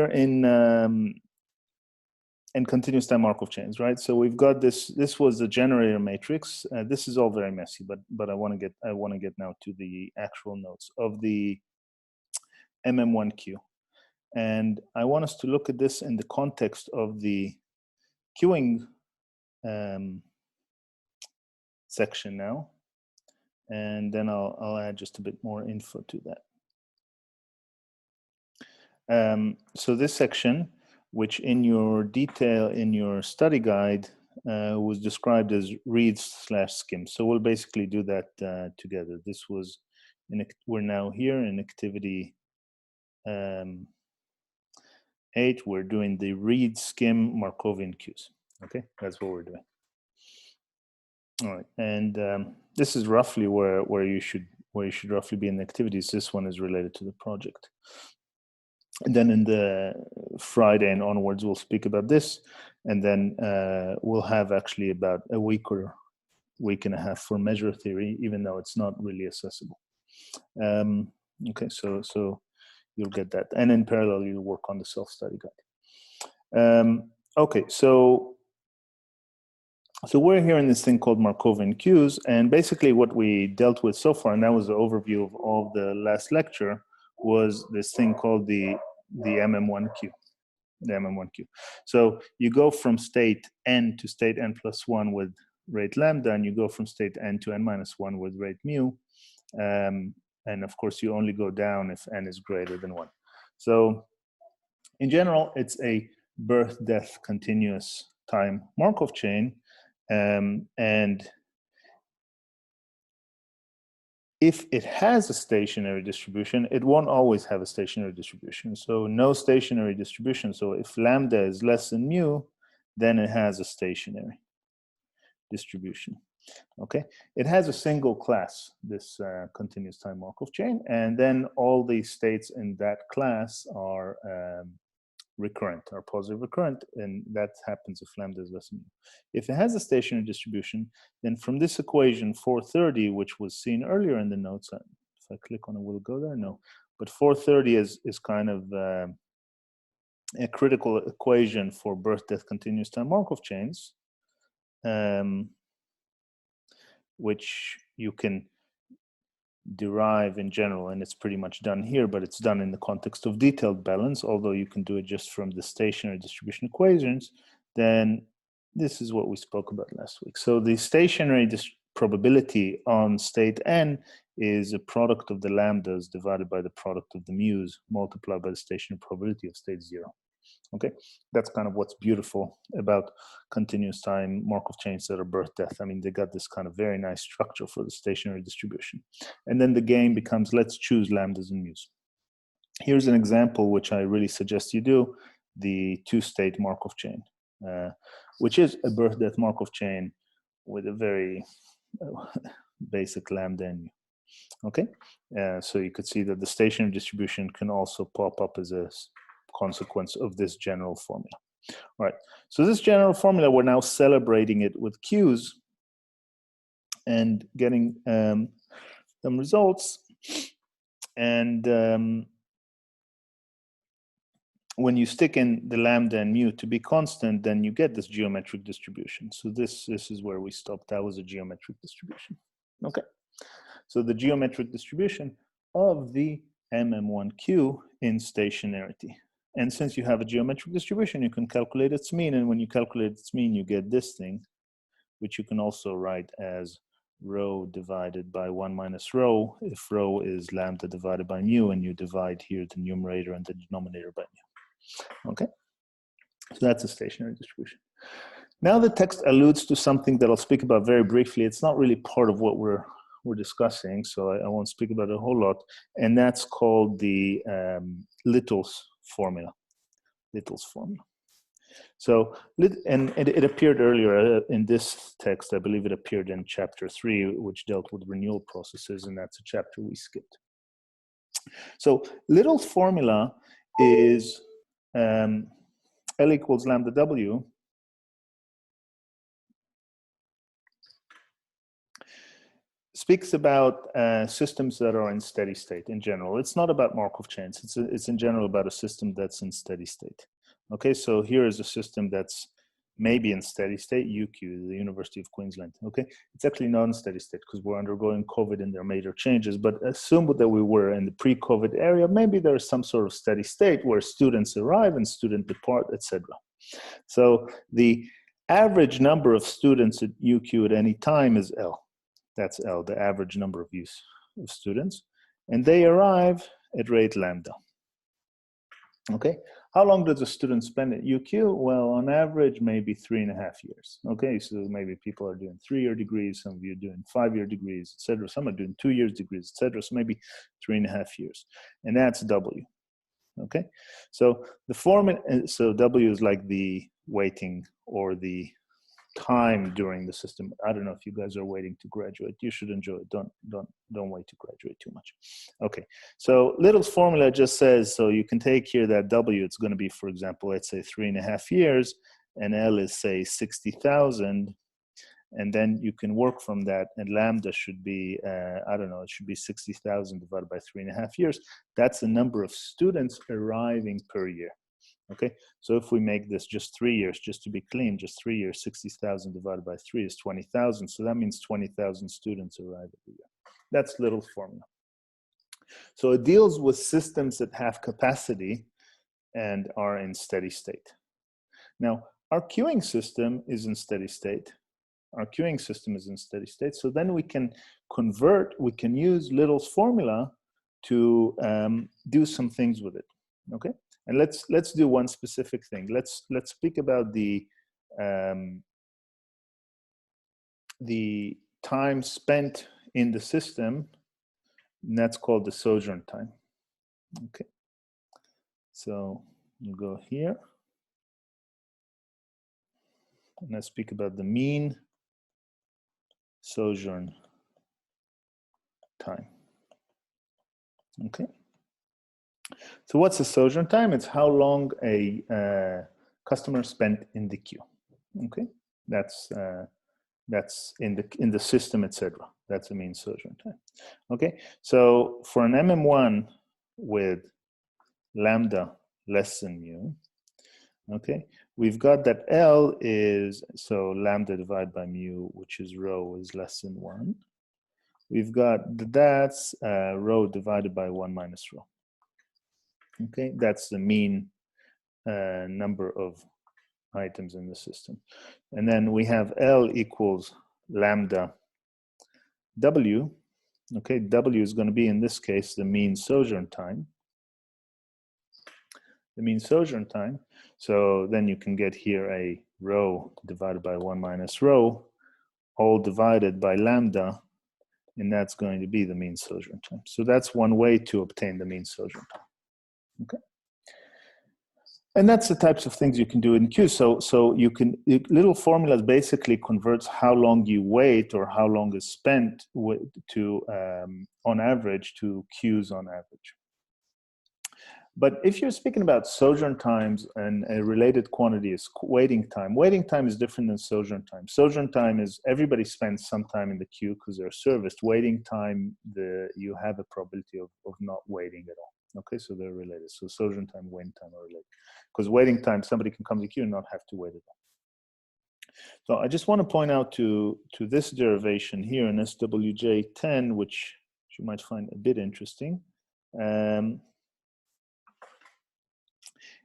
in continuous time Markov chains, right? So we've got this. This was the generator matrix. This is all very messy, but I want to get now to the actual notes of the MM1Q, and I want us to look at this in the context of the queuing section now, and then I'll add just a bit more info to that. So this section, which in your study guide was described as reads/skim. So we'll basically do that together. This was we're now here in activity 8. We're doing the read/skim Markovian queues. Okay, that's what we're doing. All right, and this is roughly where you should roughly be in the activities. This one is related to the project. And then in the Friday and onwards, we'll speak about this. And then we'll have actually about a week or week and a half for measure theory, even though it's not really accessible. Okay, so you'll get that. And in parallel, you'll work on the self-study guide. Okay, so we're here in this thing called Markovian queues. And basically what we dealt with so far, and that was the overview of all the last lecture, was this thing called the MM1Q, the MM1Q. So you go from state n to state n plus 1 with rate lambda, and you go from state n to n minus 1 with rate mu. And of course, you only go down if n is greater than 1. So in general, it's a birth-death continuous time Markov chain. And if it has a stationary distribution, it won't always have a stationary distribution. So no stationary distribution. So if lambda is less than mu, then it has a stationary distribution. Okay, it has a single class, this continuous time Markov chain, and then all the states in that class are recurrent, are positive recurrent, and that happens if lambda is less than mu. If it has a stationary distribution, then from this equation 430, which was seen earlier in the notes, if I click on it, will it go there? No, but 430 is kind of a critical equation for birth-death continuous time Markov chains, which you can derive in general, and it's pretty much done here, but it's done in the context of detailed balance, although you can do it just from the stationary distribution equations. Then this is what we spoke about last week. So the stationary probability on state n is a product of the lambdas divided by the product of the mu's multiplied by the stationary probability of state 0. Okay, that's kind of what's beautiful about continuous time Markov chains that are birth-death. I mean, they got this kind of very nice structure for the stationary distribution. And then the game becomes, let's choose lambdas and mu's. Here's an example which I really suggest you do, the two-state Markov chain, which is a birth-death Markov chain with a very basic lambda and mu. Okay, so you could see that the stationary distribution can also pop up as a consequence of this general formula. All right, so this general formula, we're now celebrating it with queues and getting some results. And when you stick in the lambda and mu to be constant, then you get this geometric distribution. So this is where we stopped. That was a geometric distribution. Okay, so the geometric distribution of the MM1Q in stationarity. And since you have a geometric distribution, you can calculate its mean. And when you calculate its mean, you get this thing, which you can also write as rho divided by 1 minus rho, if rho is lambda divided by mu, and you divide here the numerator and the denominator by mu. Okay, so that's a stationary distribution. Now the text alludes to something that I'll speak about very briefly. It's not really part of what we're discussing, so I won't speak about it a whole lot. And that's called the Little's formula. Little's formula. So, and it appeared earlier in this text. I believe it appeared in chapter 3, which dealt with renewal processes, and that's a chapter we skipped. So Little's formula is L equals lambda W speaks about systems that are in steady state in general. It's not about Markov chains. It's in general about a system that's in steady state. Okay, so here is a system that's maybe in steady state, UQ, the University of Queensland. Okay, it's actually not in steady state because we're undergoing COVID and there are major changes, but assume that we were in the pre-COVID area, maybe there's some sort of steady state where students arrive and students depart, etc. So the average number of students at UQ at any time is L. That's L, the average number of students. And they arrive at rate lambda. Okay, how long does a student spend at UQ? Well, on average, maybe 3.5 years. Okay, so maybe people are doing 3-year degrees, some of you are doing 5-year degrees, etc. Some are doing 2 years degrees, etc. So maybe 3.5 years. And that's W. Okay, so the formula, so W is like the waiting or the time during the system. I don't know if you guys are waiting to graduate. You should enjoy it. Don't wait to graduate too much. Okay, so Little's formula just says, so you can take here that W, it's going to be, for example, let's say 3.5 years, and L is say 60,000, and then you can work from that, and lambda should be, I don't know, it should be 60,000 divided by 3.5 years. That's the number of students arriving per year. Okay, so if we make this just 3 years, just to be clean, just 3 years, 60,000 divided by 3 is 20,000. So that means 20,000 students arrive every year. That's Little's formula. So it deals with systems that have capacity and are in steady state. Now, our queuing system is in steady state. Our queuing system is in steady state. So then we can convert, we can use Little's formula to do some things with it. Okay. And let's do one specific thing. Let's speak about the time spent in the system, and that's called the sojourn time. Okay, so you go here, and let's speak about the mean sojourn time. Okay. So what's the sojourn time? It's how long a customer spent in the queue. Okay, that's in the system, etc. That's the mean sojourn time. Okay, so for an MM1 with lambda less than mu, okay, we've got that L is, so lambda divided by mu, which is rho, is less than 1. We've got that's rho divided by 1 minus rho. Okay, that's the mean number of items in the system. And then we have L equals lambda W. Okay, W is going to be, in this case, the mean sojourn time. The mean sojourn time. So then you can get here a rho divided by 1 minus rho, all divided by lambda, and that's going to be the mean sojourn time. So that's one way to obtain the mean sojourn time. Okay. And that's the types of things you can do in queue. So you can, Little formulas basically converts how long you wait or how long is spent to on average to queues on average. But if you're speaking about sojourn times, and a related quantity is waiting time. Waiting time is different than sojourn time. Sojourn time is everybody spends some time in the queue because they're serviced. Waiting time, you have a probability of not waiting at all. Okay, so they're related. So sojourn time, waiting time are related. Because waiting time, somebody can come to the queue and not have to wait at all. So I just want to point out to this derivation here in SWJ10, which you might find a bit interesting.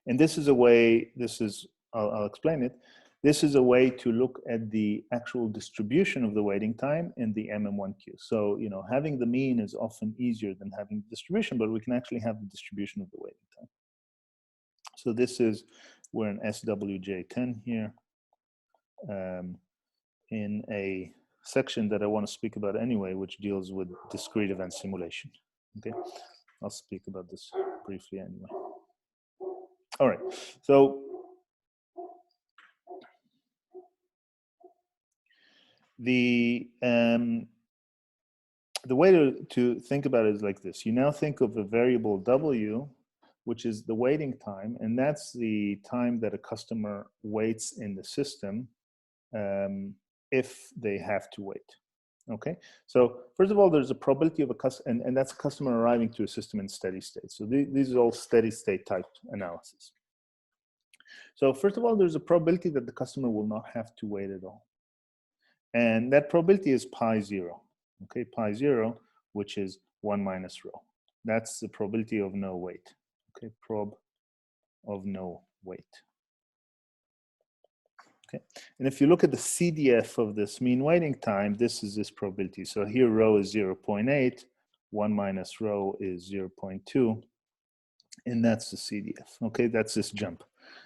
And this is a way, I'll explain it. This is a way to look at the actual distribution of the waiting time in the MM1 queue. So, you know, having the mean is often easier than having the distribution, but we can actually have the distribution of the waiting time. So this is, we're in SWJ10 here, in a section that I want to speak about anyway, which deals with discrete event simulation. Okay, I'll speak about this briefly anyway. All right, so the way to think about it is like this. You now think of a variable W, which is the waiting time, and that's the time that a customer waits in the system if they have to wait. Okay, so first of all, there's a probability of a customer, and that's a customer arriving to a system in steady state. So these are all steady state type analysis. So first of all, there's a probability that the customer will not have to wait at all. And that probability is pi 0, okay, pi 0, which is 1 minus rho. That's the probability of no wait, okay, prob of no wait. Okay, and if you look at the CDF of this mean waiting time, this is this probability. So here rho is 0.8, 1 minus rho is 0.2, and that's the CDF, okay, that's this jump.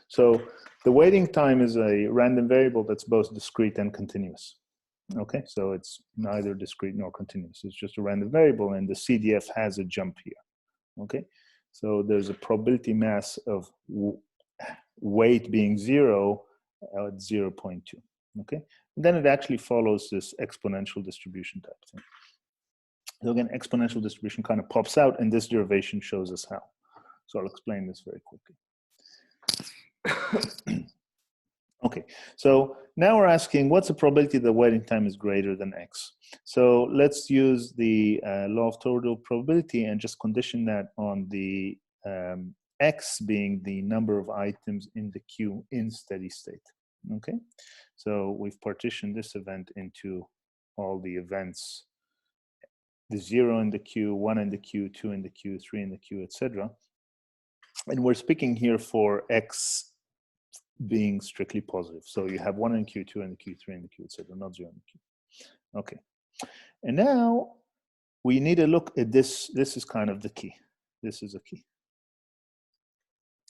So the waiting time is a random variable that's both discrete and continuous. Okay, so it's neither discrete nor continuous. It's just a random variable, and the CDF has a jump here. Okay, so there's a probability mass of weight being 0 at 0.2. Okay, and then it actually follows this exponential distribution type thing. So again, exponential distribution kind of pops out, and this derivation shows us how. So I'll explain this very quickly. Okay, so now we're asking what's the probability that waiting time is greater than x? So let's use the law of total probability and just condition that on the x being the number of items in the queue in steady state. Okay, so we've partitioned this event into all the events, the 0 in the queue, 1 in the queue, 2 in the queue, 3 in the queue, etc. And we're speaking here for x being strictly positive. So you have 1 in queue, 2 in the queue, 3 in the queue, etc., not 0 in the queue. Okay. And now we need to look at this. This is kind of the key. This is a key.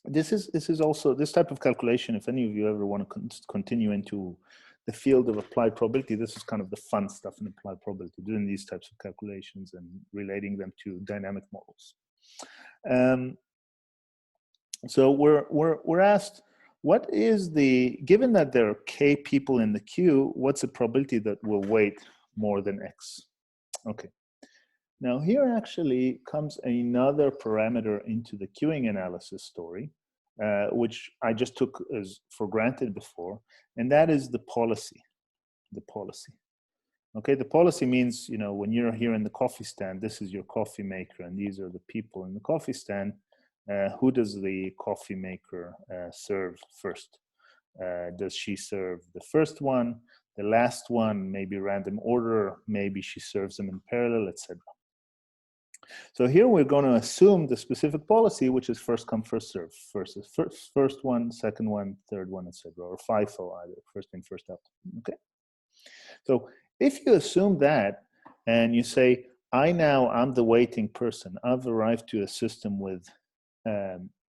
This is also this type of calculation. If any of you ever want to continue into the field of applied probability, this is kind of the fun stuff in applied probability, doing these types of calculations and relating them to dynamic models. So we're asked, what is the, given that there are k people in the queue, what's the probability that will wait more than x? Okay. Now here actually comes another parameter into the queuing analysis story, which I just took as for granted before, and that is the policy. The policy. Okay, the policy means, you know, when you're here in the coffee stand, this is your coffee maker, and these are the people in the coffee stand. Who does the coffee maker serve first? Does she serve the first one, the last one, maybe random order, maybe she serves them in parallel, etc. So here we're going to assume the specific policy, which is first come, first serve. First one, second one, third one, etc., or FIFO either, first in, first out. Okay. So if you assume that, and you say, I'm the waiting person, I've arrived to a system with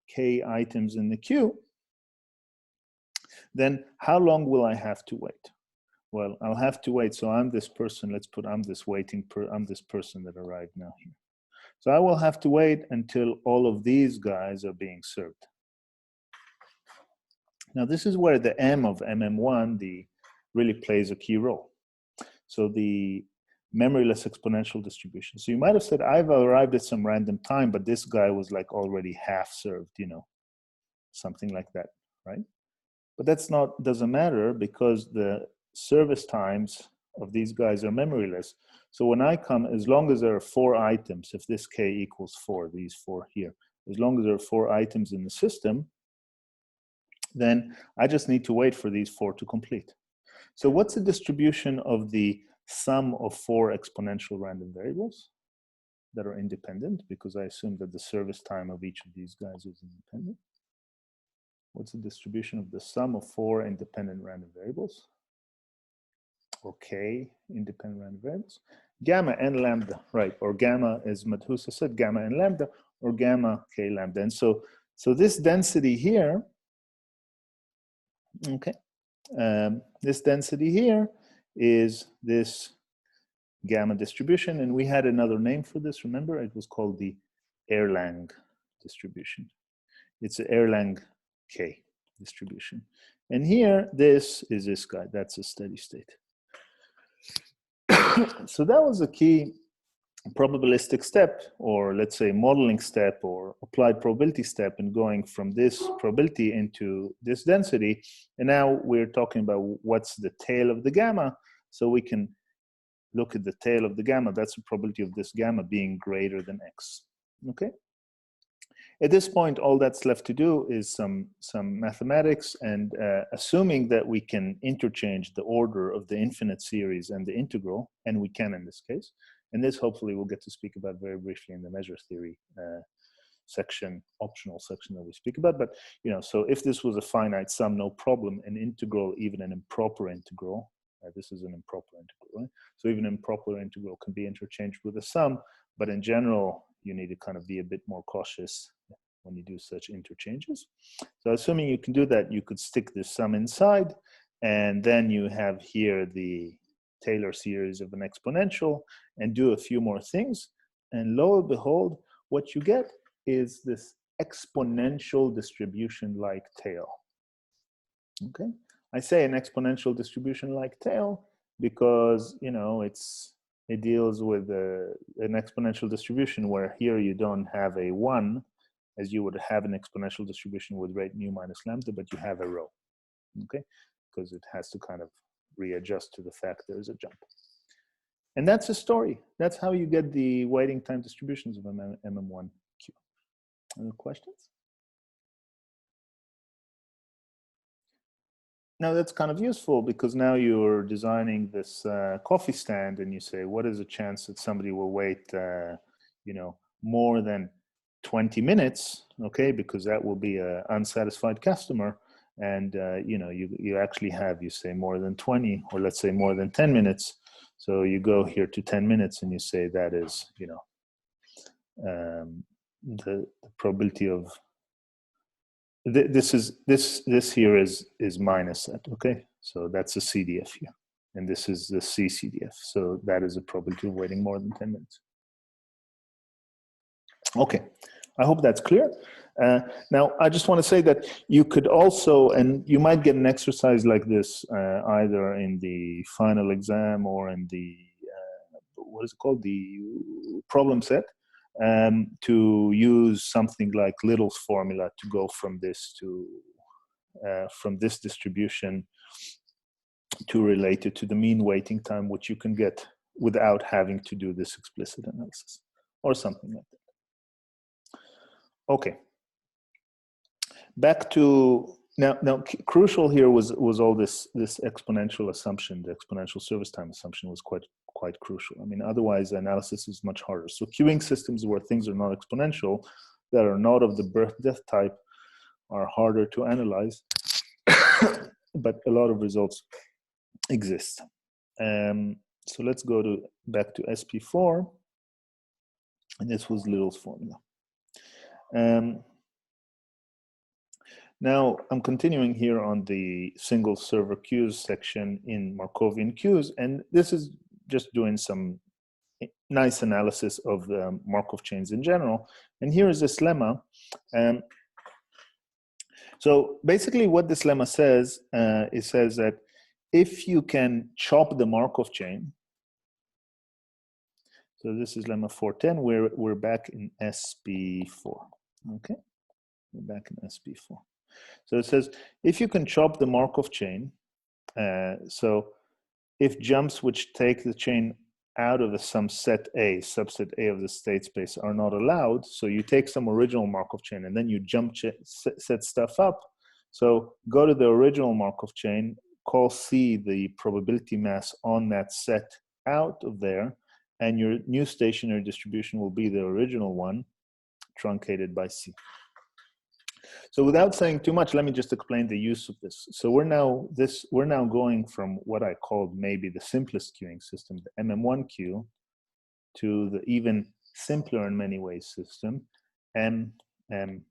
k items in the queue, then how long will I have to wait? Well, I'll have to wait. So I'm this person. Let's put I'm this person that arrived now here. So I will have to wait until all of these guys are being served. Now this is where the M of MM1 really plays a key role. So the memoryless exponential distribution. So you might have said, I've arrived at some random time, but this guy was like already half served, you know, something like that, right? But that's not, doesn't matter because the service times of these guys are memoryless. So when I come, as long as there are 4 items, if this k equals 4, these 4 here, as long as there are 4 items in the system, then I just need to wait for these 4 to complete. So what's the distribution of the sum of 4 exponential random variables that are independent? Because I assume that the service time of each of these guys is independent. What's the distribution of the sum of 4 independent random variables? Or k independent random variables? Gamma and lambda, right? Or gamma, as Madhusa said, gamma and lambda, or gamma k lambda. And so this density here, okay, this density here is this gamma distribution, and we had another name for this, remember? It was called the Erlang distribution. It's an Erlang K distribution. And here, this is this guy, that's a steady state. So that was a key probabilistic step, or let's say modeling step, or applied probability step in going from this probability into this density. And now we're talking about what's the tail of the gamma, so we can look at the tail of the gamma, that's the probability of this gamma being greater than x. Okay. At this point, all that's left to do is some mathematics, and assuming that we can interchange the order of the infinite series and the integral, and we can in this case, and this hopefully we'll get to speak about very briefly in the measure theory section, optional section that we speak about. But so if this was a finite sum, no problem. An integral, even an improper integral, this is an improper integral, right? So even an improper integral can be interchanged with a sum, but in general, you need to kind of be a bit more cautious when you do such interchanges. So assuming you can do that, you could stick this sum inside, and then you have here the Taylor series of an exponential, and do a few more things, and lo and behold, what you get is this exponential distribution-like tail. Okay, I say an exponential distribution-like tail because it deals with an exponential distribution where here you don't have a 1 as you would have an exponential distribution with rate mu minus lambda, but you have a rho, okay? Because it has to kind of readjust to the fact there's a jump. And that's the story. That's how you get the waiting time distributions of MM1Q. Any questions? Now that's kind of useful because now you're designing this coffee stand, and you say, what is the chance that somebody will wait, more than 20 minutes? Okay, because that will be an unsatisfied customer, and you actually have, you say more than 20, or let's say more than 10 minutes. So you go here to 10 minutes, and you say that is, the probability of this here is minus that, okay? So that's a CDF here, and this is the CCDF. So that is a probability of waiting more than 10 minutes. Okay, I hope that's clear. Now, I just want to say that you could also, and you might get an exercise like this either in the final exam or in the, what is it called, the problem set, to use something like Little's formula to go from this to from this distribution to relate it to the mean waiting time, which you can get without having to do this explicit analysis or something like that. Okay. Back to now crucial here was all this exponential assumption. The exponential service time assumption was quite crucial. I mean, otherwise the analysis is much harder. So queuing systems where things are not exponential, that are not of the birth-death type, are harder to analyze, but a lot of results exist. So let's go back to SP4, and this was Little's formula. Now I'm continuing here on the single server queues section in Markovian queues, and this is just doing some nice analysis of the Markov chains in general. And here is this lemma. So basically what this lemma says, it says that if you can chop the Markov chain, so this is lemma 410, we're back in SP4, okay? We're back in SP4. So it says, if you can chop the Markov chain, so if jumps which take the chain out of some set A, subset A of the state space are not allowed, so you take some original Markov chain and then you jump set stuff up. So go to the original Markov chain, call C the probability mass on that set out of there, and your new stationary distribution will be the original one, truncated by C. So without saying too much, let me just explain the use of this. So we're now going from what I called maybe the simplest queuing system, the MM1Q, to the even simpler in many ways system, MM1K.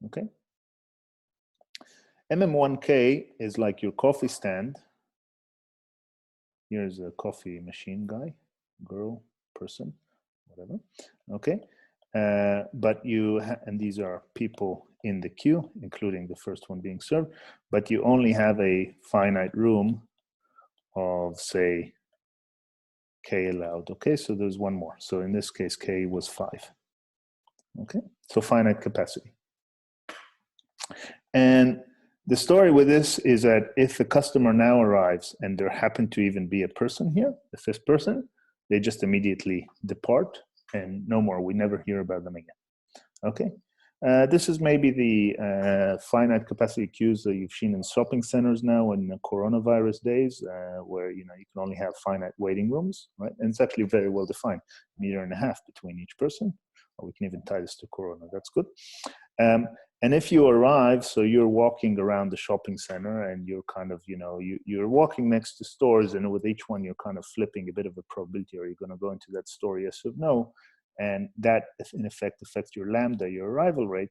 Okay? MM1K is like your coffee stand. Here's a coffee machine guy, girl, person, whatever. Okay? But and these are people in the queue, including the first one being served, but you only have a finite room of, say, K allowed. Okay, so there's one more. So in this case, K was 5. Okay, so finite capacity. And The story with this is that if a customer now arrives and there happened to even be a person here, a fifth person, they just immediately depart and no more. We never hear about them again. Okay. This is maybe the finite capacity queues that you've seen in shopping centers now in the coronavirus days, where you can only have finite waiting rooms, right? And it's actually very well defined, 1.5 meters between each person. Or we can even tie this to Corona. That's good. And if you arrive, so you're walking around the shopping center and you're kind of, you're walking next to stores, and with each one, you're kind of flipping a bit of a probability. Are you going to go into that store, yes or no? And that, in effect, affects your lambda, your arrival rate.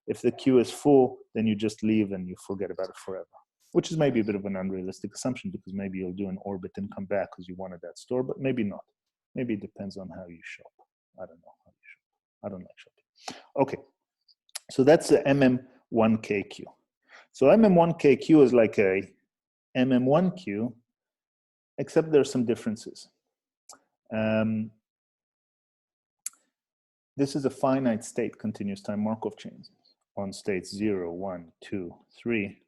If the queue is full, then you just leave and you forget about it forever, which is maybe a bit of an unrealistic assumption, because maybe you'll do an orbit and come back because you wanted that store, but maybe not. Maybe it depends on how you shop. I don't know how you shop. I don't like shopping. Okay, so that's the MM1K queue. So MM1K queue is like a MM1 queue, except there's some differences. This is a finite state continuous time Markov chain on states 0, 1, 2, 3,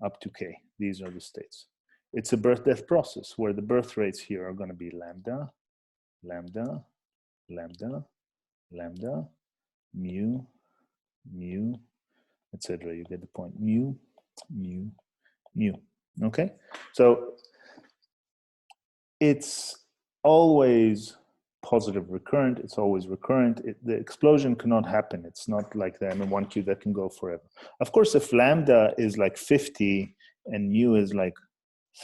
up to K. These are the states. It's a birth-death process where the birth rates here are going to be lambda, lambda, lambda, lambda, mu, mu, etc. You get the point. Mu, mu, mu. Okay? So it's always positive recurrent, it's always recurrent. The explosion cannot happen. It's not like the MM1 queue that can go forever. Of course, if lambda is like 50 and mu is like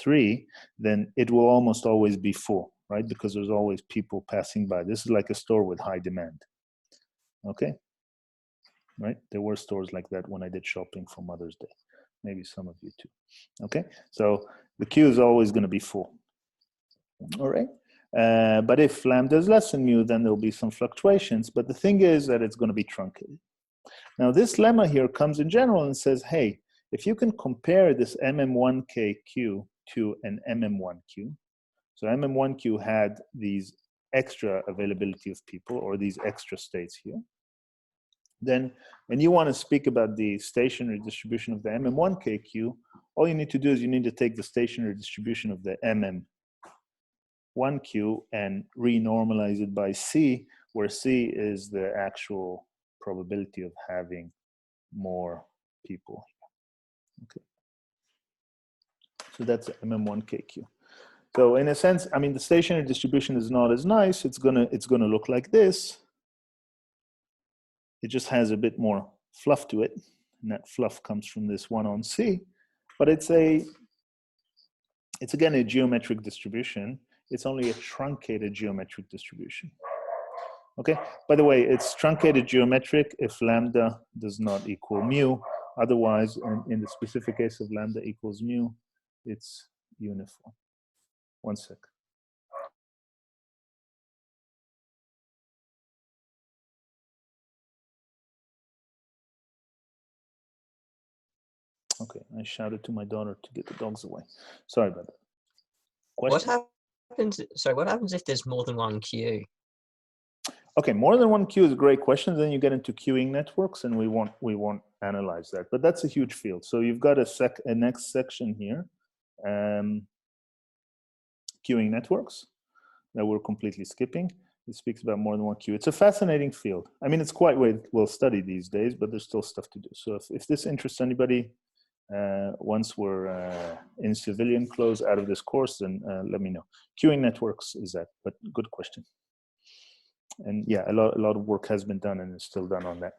3, then it will almost always be full, right? Because there's always people passing by. This is like a store with high demand. Okay? Right? There were stores like that when I did shopping for Mother's Day. Maybe some of you too. Okay? So the queue is always going to be full. All right? But if lambda is less than mu, then there'll be some fluctuations. But the thing is that it's going to be truncated. Now, this lemma here comes in general and says, hey, if you can compare this MM1K queue to an MM1 queue, so MM1 queue had these extra availability of people, or these extra states here, then, and you want to speak about the stationary distribution of the MM1K queue, all you need to do is you need to take the stationary distribution of the MM1 queue and renormalize it by C, where C is the actual probability of having more people. Okay. So that's MM1K queue. So in a sense, I mean, the stationary distribution is not as nice. It's gonna look like this. It just has a bit more fluff to it, and that fluff comes from this 1 on C. But it's again a geometric distribution. It's only a truncated geometric distribution. Okay, by the way, it's truncated geometric if lambda does not equal mu. Otherwise, in the specific case of lambda equals mu, it's uniform. One sec. Okay, I shouted to my daughter to get the dogs away. Sorry about that. Question? What happens if there's more than one queue? Okay, more than one queue is a great question. Then you get into queuing networks, and we won't analyze that. But that's a huge field. So you've got a next section here, queuing networks, that we're completely skipping. It speaks about more than one queue. It's a fascinating field. I mean, it's quite well studied these days, but there's still stuff to do. So if this interests anybody, once we're in civilian clothes out of this course, then let me know. Queuing networks is that, but good question. And yeah, a lot of work has been done and is still done on that,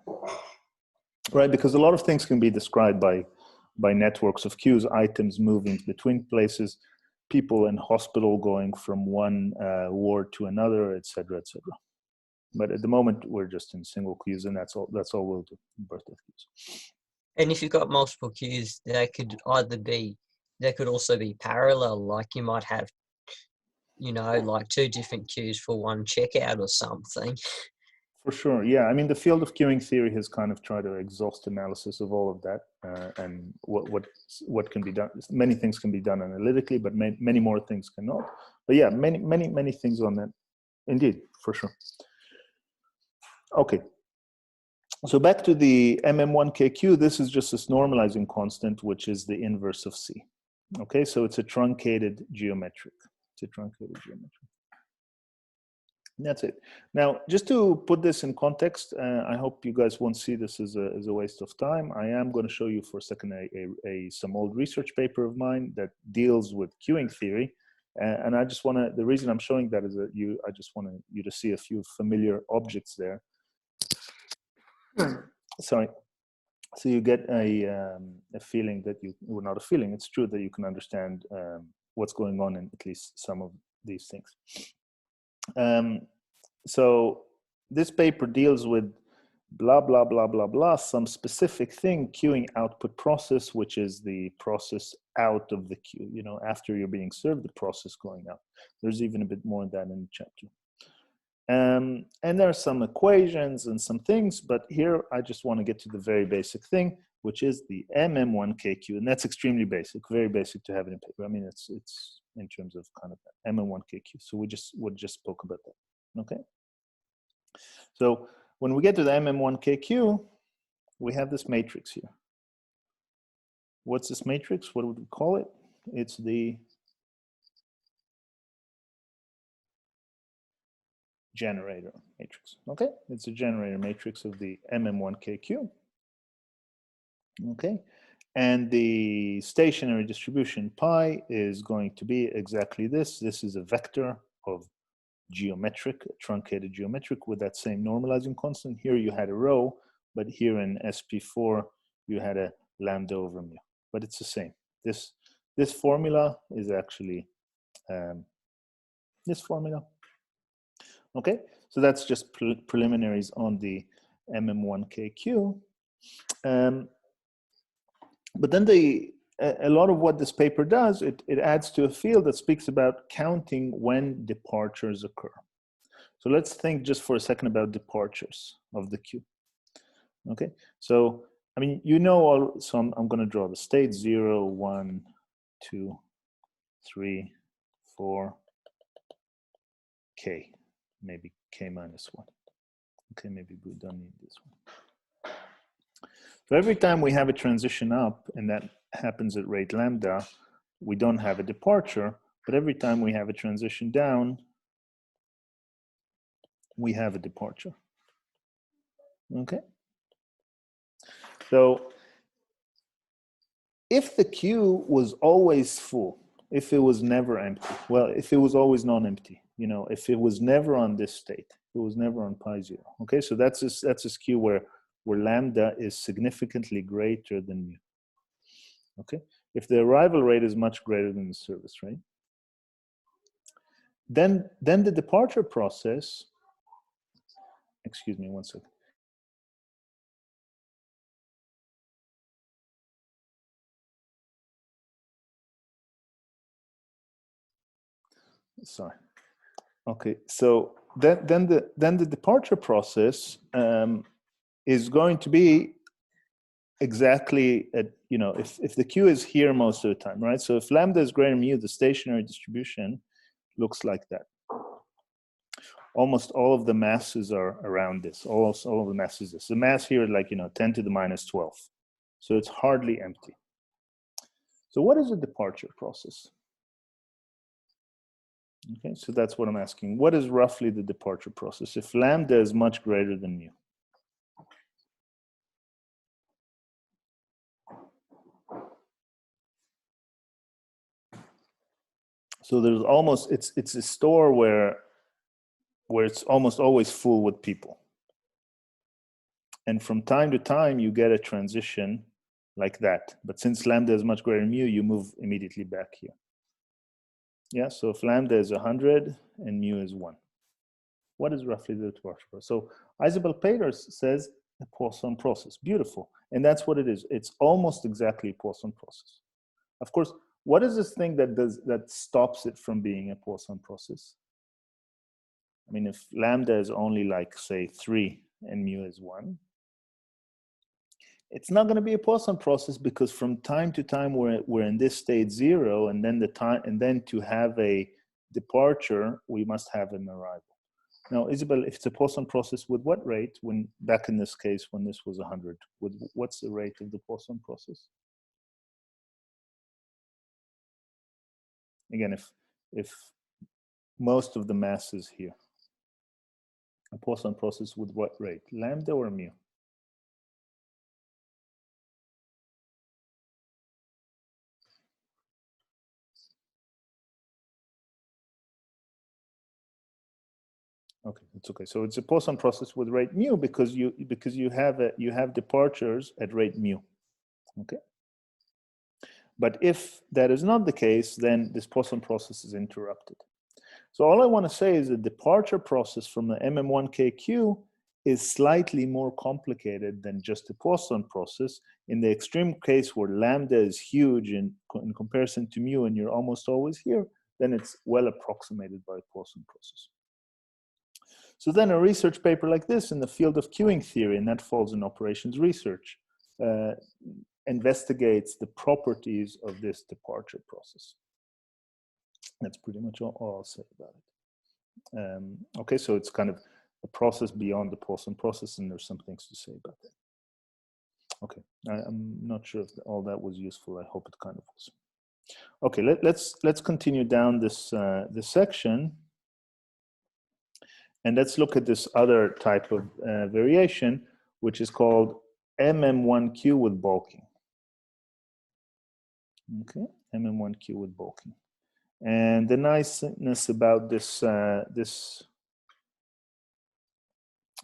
right? Because a lot of things can be described by networks of queues, items moving between places, people in hospital going from one ward to another, etc., etc. But at the moment, we're just in single queues, and that's all we'll do in birth-death queues. And if you've got multiple queues, they could also be parallel, like you might have, like 2 different queues for one checkout or something. For sure, yeah. I mean, the field of queuing theory has kind of tried to exhaust analysis of all of that, and what can be done. Many things can be done analytically, but many more things cannot. But yeah, many things on that. Indeed, for sure. Okay. So back to the MM1KQ, this is just this normalizing constant, which is the inverse of C. Okay, so it's a truncated geometric. It's a truncated geometric. And that's it. Now, just to put this in context, I hope you guys won't see this as a waste of time. I am going to show you for a second some old research paper of mine that deals with queuing theory. And I just want to, the reason I'm showing that is that I just want you to see a few familiar objects there. Sorry. So you get a feeling that well, not a feeling, it's true that you can understand what's going on in at least some of these things. So this paper deals with blah, blah, blah, blah, blah, some specific thing, queuing output process, which is the process out of the queue, you know, after you're being served, the process going out. There's even a bit more of that in the chapter. And there are some equations and some things, but here I just want to get to the very basic thing, which is the MM1KQ, and that's extremely basic, very basic to have it in paper. I mean, it's in terms of kind of MM1KQ. So we just spoke about that. Okay. So when we get to the MM1KQ, we have this matrix here. What's this matrix? What would we call it? It's the generator matrix. Okay, it's a generator matrix of the MM1KQ. Okay, and the stationary distribution pi is going to be exactly this. This is a vector of geometric, truncated geometric with that same normalizing constant. Here you had a rho, but here in SP4 you had a lambda over mu, but it's the same. This formula is actually this formula. Okay, so that's just preliminaries on the MM1KQ. But then a lot of what this paper does, it adds to a field that speaks about counting when departures occur. So let's think just for a second about departures of the queue. Okay, so I mean, you know, so I'm going to draw the state 0, 1, 2, 3, 4, K. Maybe K minus 1. Okay, maybe we don't need this one. So every time we have a transition up, and that happens at rate lambda, we don't have a departure, but every time we have a transition down, we have a departure. Okay? So if the queue was always full, if it was never empty, well, if it was always non-empty, you know, if it was never on this state, it was never on pi 0. Okay, so that's this queue where lambda is significantly greater than mu. Okay, if the arrival rate is much greater than the service rate, then the departure process, excuse me one second. Sorry. Okay, so then the departure process is going to be exactly at, you know, if the queue is here most of the time, right? So if lambda is greater than mu, the stationary distribution looks like that. Almost all of the masses are around this. Almost all of the mass is this. The mass here is like, you know, 10 to the minus 12. So it's hardly empty. So what is a departure process? Okay, so that's what I'm asking. What is roughly the departure process if lambda is much greater than mu? So there's almost, it's a store where it's almost always full with people. And from time to time, you get a transition like that. But since lambda is much greater than mu, you move immediately back here. Yeah, so if lambda is 100 and mu is 1, what is roughly the departure process? So Isabel Peters says a Poisson process. Beautiful. And that's what it is. It's almost exactly a Poisson process. Of course, what is this thing that stops it from being a Poisson process? I mean, if lambda is only like, say, 3 and mu is 1, it's not going to be a Poisson process because from time to time we're in this state 0, and then to have a departure, we must have an arrival. Now, Isabel, if it's a Poisson process, with what rate, when back in this case, when this was 100, what's the rate of the Poisson process? Again, if most of the mass is here, a Poisson process with what rate, lambda or mu? Okay, it's okay. So it's a Poisson process with rate mu because you have departures at rate mu. Okay. But if that is not the case, then this Poisson process is interrupted. So all I want to say is the departure process from the MM1KQ is slightly more complicated than just a Poisson process. In the extreme case where lambda is huge in comparison to mu and you're almost always here, then it's well approximated by a Poisson process. So then a research paper like this in the field of queuing theory, and that falls in operations research, investigates the properties of this departure process. That's pretty much all I'll say about it. Okay, so it's kind of a process beyond the Poisson process, and there's some things to say about that. Okay, I'm not sure if all that was useful. I hope it kind of was. Okay, let's continue down this this section, and let's look at this other type of variation, which is called MM1Q with bulking. Okay, MM1Q with bulking. And the niceness about this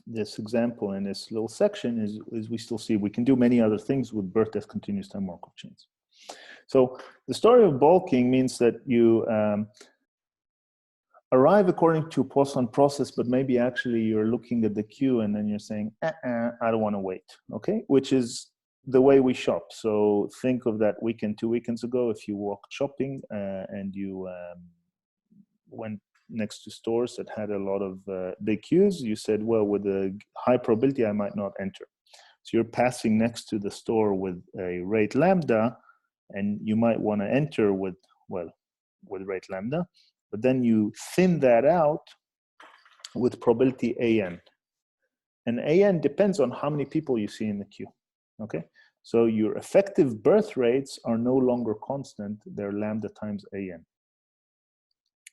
this example in this little section is we still see we can do many other things with birth-death continuous time Markov chains. So the story of bulking means that you arrive according to Poisson process, but maybe actually you're looking at the queue and then you're saying, I don't want to wait, okay? Which is the way we shop. So think of that weekend, 2 weekends ago, if you walked shopping and you went next to stores that had a lot of big queues, you said, well, with a high probability, I might not enter. So you're passing next to the store with a rate lambda, and you might want to enter with, well, with rate lambda, but then you thin that out with probability AN. And AN depends on how many people you see in the queue, okay? So your effective birth rates are no longer constant, they're lambda times AN.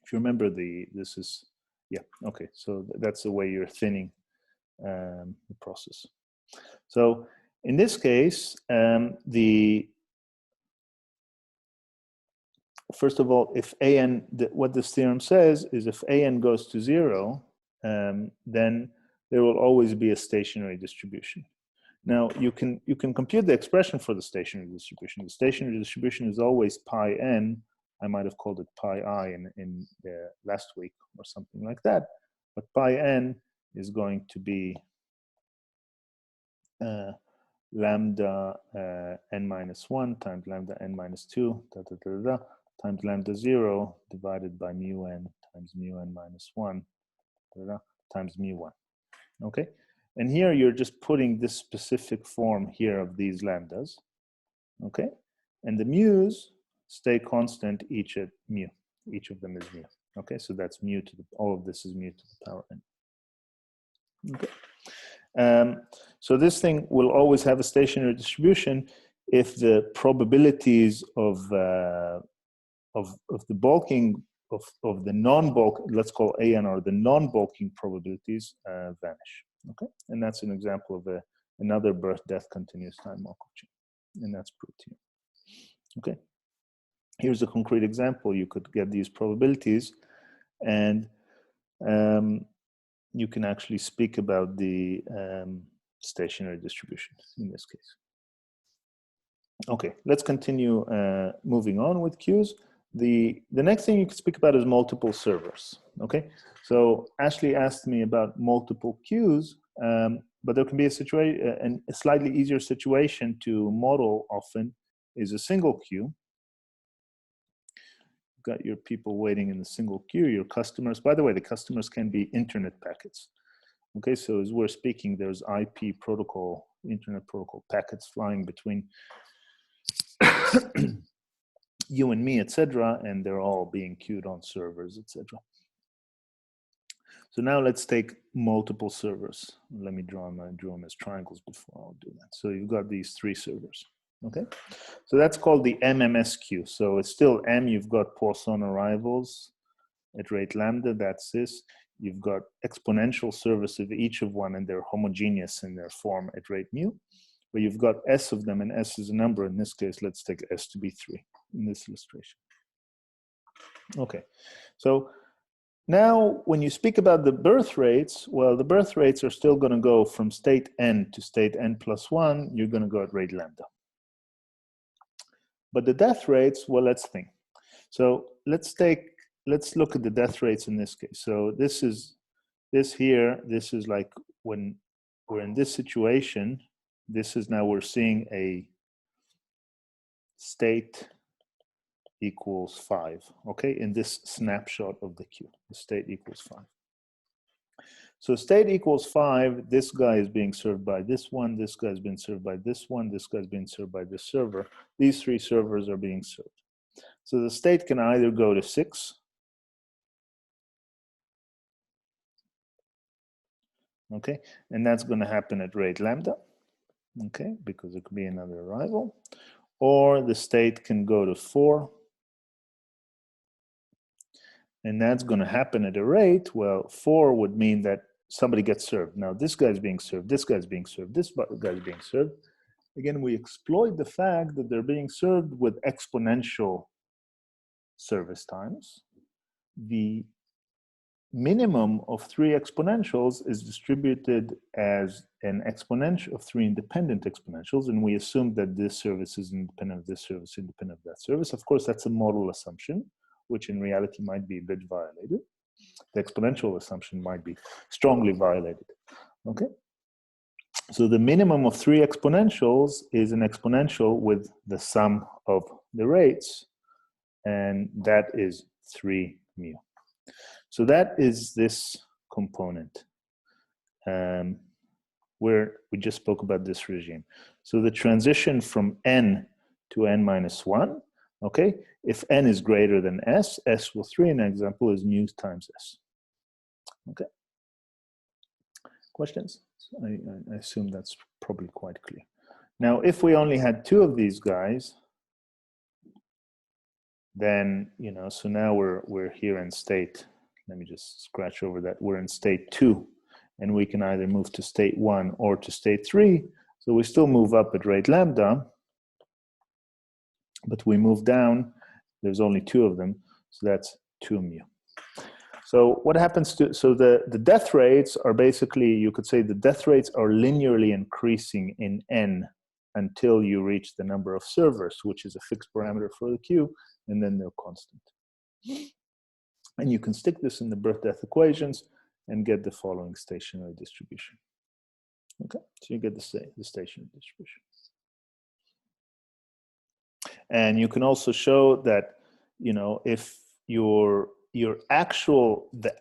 If you remember this is, yeah, okay, so that's the way you're thinning the process. So in this case, first of all, if AN, what this theorem says is if AN goes to 0, then there will always be a stationary distribution. Now you can compute the expression for the stationary distribution. The stationary distribution is always pi n. I might have called it pi I in the last week or something like that. But pi n is going to be lambda n minus 1 times lambda n minus 2 times lambda 0 divided by mu n times mu n minus 1 times mu 1. Okay, and here you're just putting this specific form here of these lambdas. Okay, and the mu's stay constant each at mu. Each of them is mu. Okay, so that's mu to the, all of this is mu to the power n. Okay. So this thing will always have a stationary distribution if the probabilities of the bulking of the non-bulk, let's call AN, or the non-bulking probabilities vanish. Okay, and that's an example of another birth-death continuous time Markov chain, and that's proved here. Okay, here's a concrete example. You could get these probabilities, and you can actually speak about the stationary distribution in this case. Okay, let's continue moving on with queues. The next thing you can speak about is multiple servers. Okay, so Ashley asked me about multiple queues, but there can be a situation, and a slightly easier situation to model often is a single queue. You've got your people waiting in the single queue, your customers. By the way, the customers can be internet packets. Okay, so as we're speaking, there's IP protocol, internet protocol packets flying between you and me, etc., and they're all being queued on servers, etc. So now let's take multiple servers. Let me draw them as triangles before I'll do that. So you've got these 3 servers, okay? So that's called the MMS queue. So it's still M, you've got Poisson arrivals at rate lambda, that's this. You've got exponential servers of each of one, and they're homogeneous in their form at rate mu. But you've got S of them, and S is a number. In this case, let's take S to be 3 in this illustration. Okay, so now when you speak about the birth rates, well, the birth rates are still going to go from state n to state n plus 1. You're going to go at rate lambda. But the death rates, well, let's think. So let's look at the death rates in this case. So this is like when we're in this situation, this is now we're seeing a state equals 5, okay, in this snapshot of the queue, the state equals 5. So state equals 5, this guy is being served by this one, this guy's been served by this one, this guy's being served by this server. These 3 servers are being served. So the state can either go to 6, okay, and that's going to happen at rate lambda, okay, because it could be another arrival, or the state can go to 4, and that's going to happen at a rate, well, 4 would mean that somebody gets served. Now this guy's being served, this guy's being served, this guy's being served. Again, we exploit the fact that they're being served with exponential service times. The minimum of 3 exponentials is distributed as an exponential of 3 independent exponentials, and we assume that this service is independent of this service, independent of that service. Of course, that's a model assumption, which in reality might be a bit violated. The exponential assumption might be strongly violated, okay? So the minimum of 3 exponentials is an exponential with the sum of the rates, and that is 3 mu. So that is this component where we just spoke about this regime. So the transition from n to n minus 1, okay? If n is greater than s, s will 3, an example is mu times s. Okay? Questions? I assume that's probably quite clear. Now, if we only had 2 of these guys, then, you know, so now we're here in state, let me just scratch over that, we're in state 2, and we can either move to state 1 or to state 3. So we still move up at rate lambda, but we move down, there's only 2 of them, so that's 2 mu. So what happens to, so the death rates are basically, you could say the death rates are linearly increasing in n until you reach the number of servers, which is a fixed parameter for the queue, and then they're constant. And you can stick this in the birth-death equations and get the following stationary distribution. Okay, so you get the stationary distribution. And you can also show that, you know, if the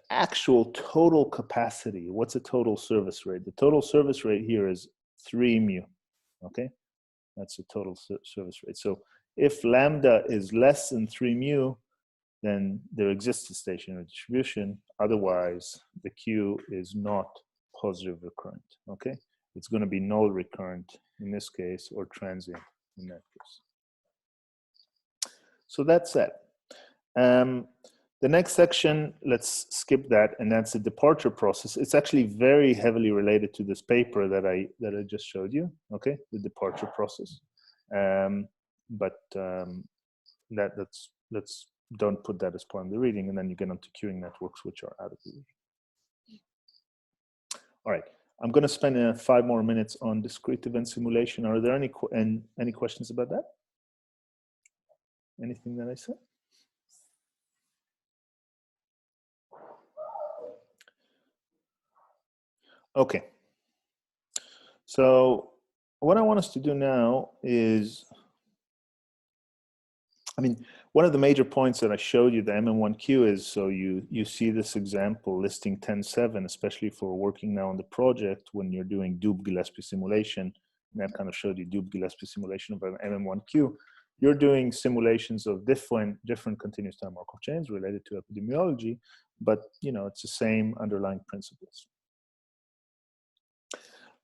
actual total capacity, what's a total service rate? The total service rate here is 3 mu, okay? That's the total service rate. So if lambda is less than 3 mu, then there exists a stationary distribution. Otherwise, the queue is not positive recurrent, okay? It's going to be null recurrent in this case, or transient in that case. So that's it. The next section, let's skip that, and that's the departure process. It's actually very heavily related to this paper that I just showed you, okay? The departure process. Let's don't put that as part of the reading, and then you get onto queuing networks, which are out of the reading. All right, I'm going to spend 5 more minutes on discrete event simulation. Are there any questions about that? Anything that I said? Okay. So what I want us to do now is, I mean, one of the major points that I showed you, the MM1Q, is so you see this example listing 10.7, especially for working now on the project when you're doing Doob-Gillespie simulation. And that kind of showed you Doob-Gillespie simulation of an MM1Q. You're doing simulations of different continuous time Markov chains related to epidemiology, but you know, it's the same underlying principles.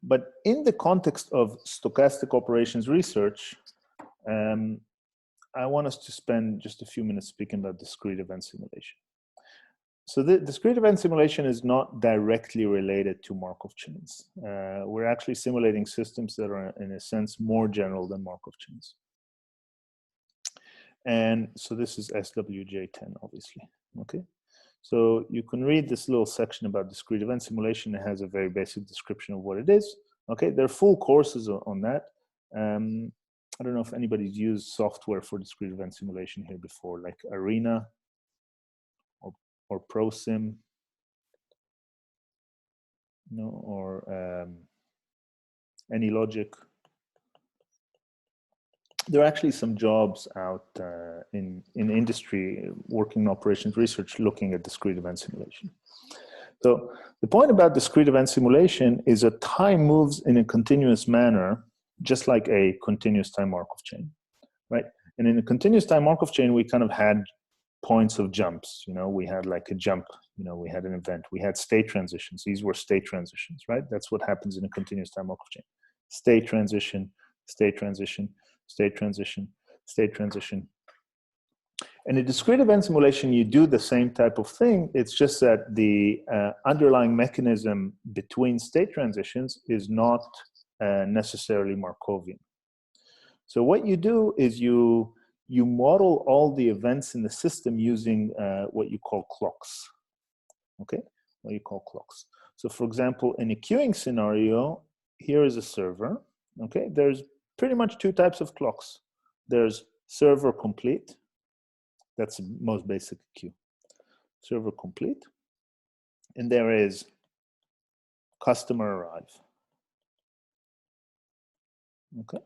But in the context of stochastic operations research, I want us to spend just a few minutes speaking about discrete event simulation. So the discrete event simulation is not directly related to Markov chains. We're actually simulating systems that are, in a sense, more general than Markov chains. And so this is SWJ10, obviously, okay? So you can read this little section about discrete event simulation. It has a very basic description of what it is, okay? There are full courses on that. I don't know if anybody's used software for discrete event simulation here before, like Arena or ProSim, you know, or AnyLogic. There are actually some jobs out in industry working in operations research looking at discrete event simulation. So the point about discrete event simulation is that time moves in a continuous manner, just like a continuous time Markov chain, right? And in a continuous time Markov chain, we kind of had points of jumps. You know, we had like a jump, you know, we had an event, we had state transitions. These were state transitions, right? That's what happens in a continuous time Markov chain. State transition, state transition, state transition, state transition. In a discrete event simulation, you do the same type of thing. It's just that the underlying mechanism between state transitions is not necessarily Markovian. So what you do is you model all the events in the system using what you call clocks, okay? What you call clocks. So for example, in a queuing scenario, here is a server, okay? There's pretty much two types of clocks. There's server complete. That's the most basic queue. Server complete. And there is customer arrive. Okay.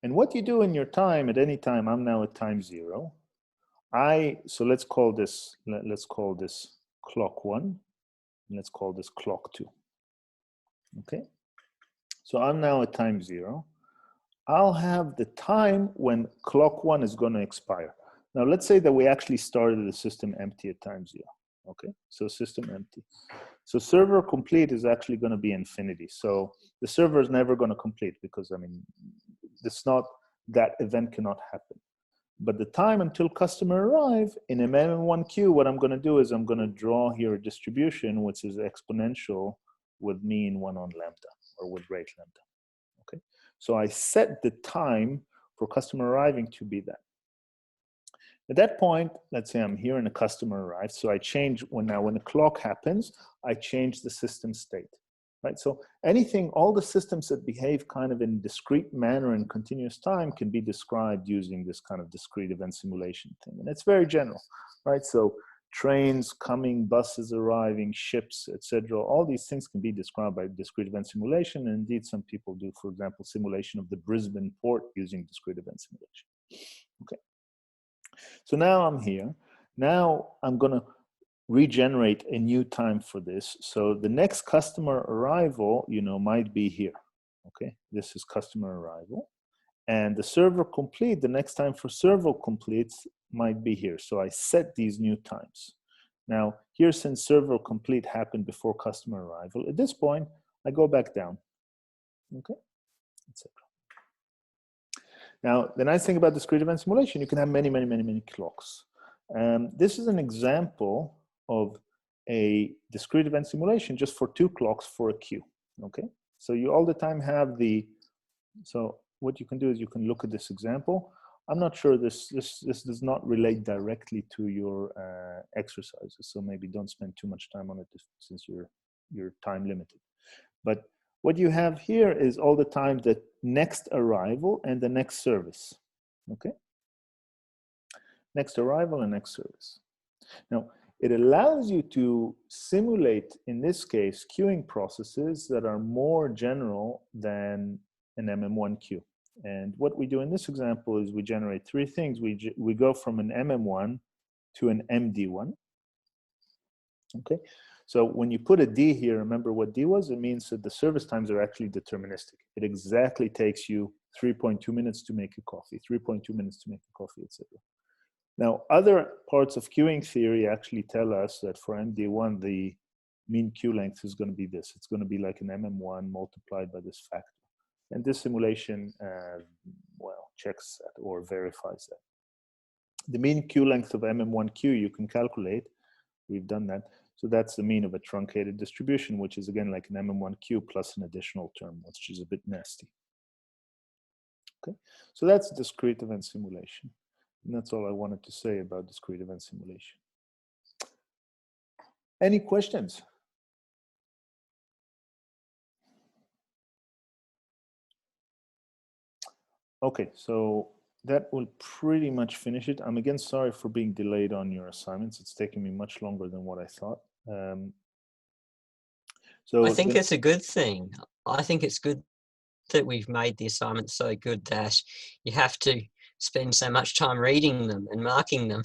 And what you do in your time, at any time, I'm now at time 0. So let's call this clock 1. And let's call this clock 2. Okay. So I'm now at time 0. I'll have the time when clock 1 is going to expire. Now, let's say that we actually started the system empty at time 0. Okay, so system empty. So server complete is actually going to be infinity. So the server is never going to complete because, I mean, it's not, that event cannot happen. But the time until customer arrive, in a MM1 queue, what I'm going to do is I'm going to draw here a distribution, which is exponential with mean 1 on lambda, or with rate lambda. Okay, so I set the time for customer arriving to be that. At that point, let's say I'm here and a customer arrives, so I change, when the clock happens, I change the system state, right? So anything, all the systems that behave kind of in discrete manner in continuous time can be described using this kind of discrete event simulation thing. And it's very general, right? So trains coming, buses arriving, ships, etc. All these things can be described by discrete event simulation. And indeed, some people do, for example, simulation of the Brisbane port using discrete event simulation. Okay. So now I'm here. Now I'm going to regenerate a new time for this. So the next customer arrival, you know, might be here. Okay, this is customer arrival. And the server complete, the next time for server completes might be here. So I set these new times. Now here, since server complete happened before customer arrival, at this point, I go back down. Okay, etc. Now, the nice thing about discrete event simulation, you can have many, many, many, many clocks. This is an example of a discrete event simulation just for 2 clocks for a queue, okay? So you all the time have so what you can do is you can look at this example. I'm not sure this does not relate directly to your exercises, so maybe don't spend too much time on it since you're time limited. But what you have here is all the time the next arrival and the next service, okay? Next arrival and next service. Now, it allows you to simulate, in this case, queuing processes that are more general than an MM1 queue. And what we do in this example is we generate 3 things. We go from an MM1 to an MD1, okay? So when you put a D here, remember what D was? It means that the service times are actually deterministic. It exactly takes you 3.2 minutes to make a coffee, 3.2 minutes to make a coffee, etc. Now, other parts of queuing theory actually tell us that for MD1, the mean queue length is going to be this. It's going to be like an MM1 multiplied by this factor. And this simulation, well, checks that or verifies that. The mean queue length of MM1Q you can calculate. We've done that. So that's the mean of a truncated distribution, which is again like an MM1Q plus an additional term, which is a bit nasty. Okay, so that's discrete event simulation. And that's all I wanted to say about discrete event simulation. Any questions? Okay, so that will pretty much finish it. I'm again sorry for being delayed on your assignments. It's taken me much longer than what I thought. So I think it's a good thing. I think it's good that we've made the assignments so good that you have to spend so much time reading them and marking them.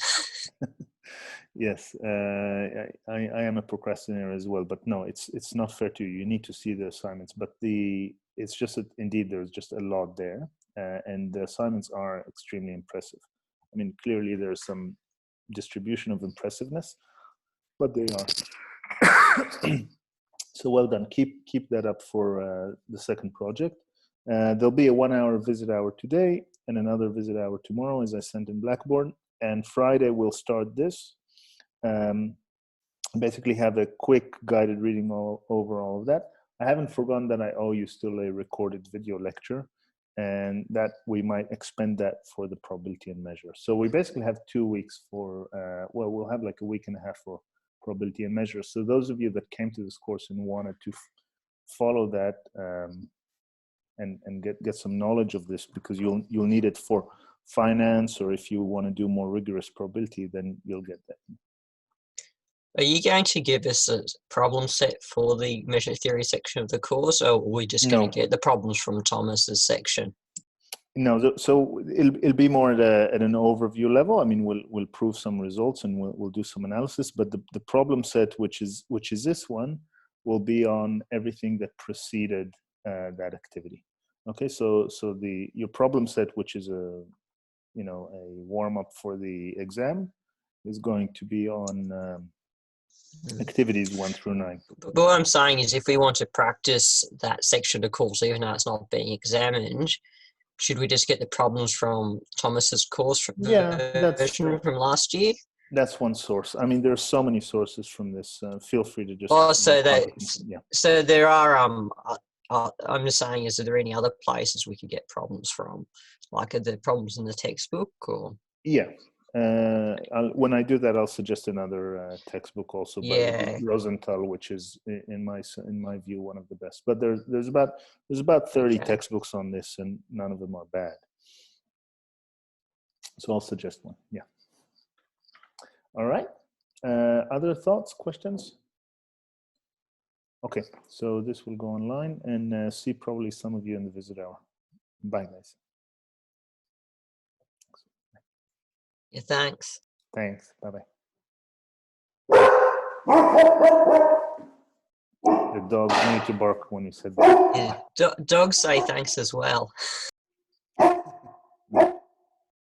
Yes, I am a procrastinator as well, but no, it's not fair to you. You need to see the assignments, but it's just that indeed there's just a lot there, and the assignments are extremely impressive. I mean, clearly there's some distribution of impressiveness, but they are. So well done. Keep that up for the second project. There'll be a 1 hour visit hour today and another visit hour tomorrow, as I sent in Blackboard. And Friday we'll start this. Basically have a quick guided reading over all of that. I haven't forgotten that I owe you still a recorded video lecture, and that we might expend that for the probability and measure. So we basically have 2 weeks for, well, we'll have like a week and a half for probability and measure. So those of you that came to this course and wanted to follow that and get some knowledge of this, because you'll need it for finance, or if you want to do more rigorous probability, then you'll get that. Are you going to give us a problem set for the measure theory section of the course, or are we just going to get the problems from Thomas's section? No, so it'll be more at an overview level. I mean, we'll prove some results and we'll do some analysis, but the problem set, which is this one, will be on everything that preceded that activity. Okay, so your problem set, which is a warm up for the exam, is going to be on activities 1 through 9. But what I'm saying is, if we want to practice that section of the course, even though it's not being examined, should we just get the problems from Thomas's course version from last year? That's one source. I mean, there's so many sources from this. Feel free to just. Oh, so so there are. I'm just saying, is there any other places we could get problems from? Like, are there problems in the textbook, or? Yeah. When I do that, I'll suggest another textbook also by Rosenthal, which is in my view one of the best. But there's about 30 textbooks on this, and none of them are bad. So I'll suggest one. Yeah. All right. Other thoughts, questions? Okay, so this will go online, and see probably some of you in the visit hour. Bye, guys. Yeah, thanks. Thanks. Bye-bye. The dogs need to bark when you said that. Yeah. Dogs say thanks as well.